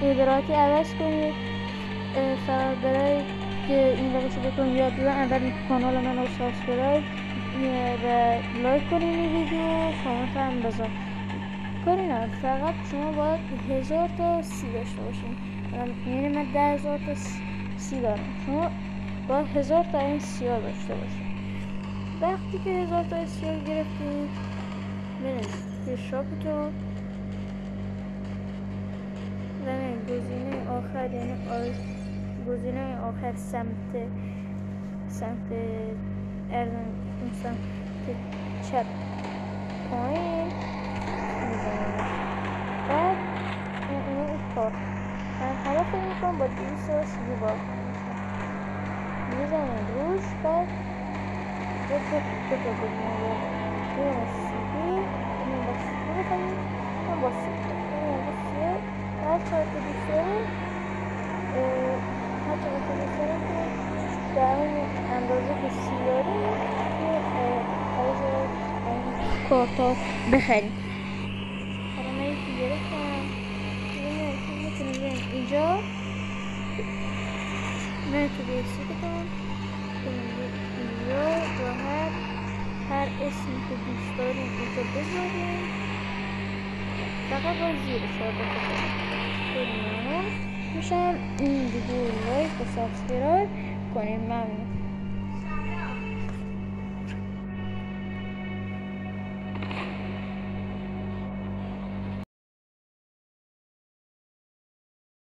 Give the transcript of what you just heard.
ادراتی عوض کنید. فقط برای که این روش بهتون یاد بدم اول کانال من رو سابسکرایب و لایک کنید این ویدیو، کامنت هم بذار. کاری نه، فقط شما باید 1000 تا سی داشته باشین. یعنی من 10,000 تا سی دارم، شما باید 1000 تا این سی ها داشته باشین. وقتی که 1000 تا سی ها گرفتید برید توی شاپتون و گزینه آخر، یعنی گزینه آخر سمت ارزن سمت چپ پایین میزنید. بعد این کار هدف این کار با 230 بار میزنید روش. بعد دو تا گزینه دارید، این با سیبی بخوایید، من با سیبی هر چهار که دوست دارید، هر چهار که دوست دارید که در اون اندازه که سی دارید از این کارتا بخرید. حالا من یکی گرفتم، میتونیم بریم اینجا، من تو بیسیکتون اینجا راحت هر اسمی که دوست داریم اینجا بذاریم. فقط باید زیرش ها بکنیم. خیلی ممنون میشم. این ویدیو لایک و سابسکرایب کنیم. ممنون.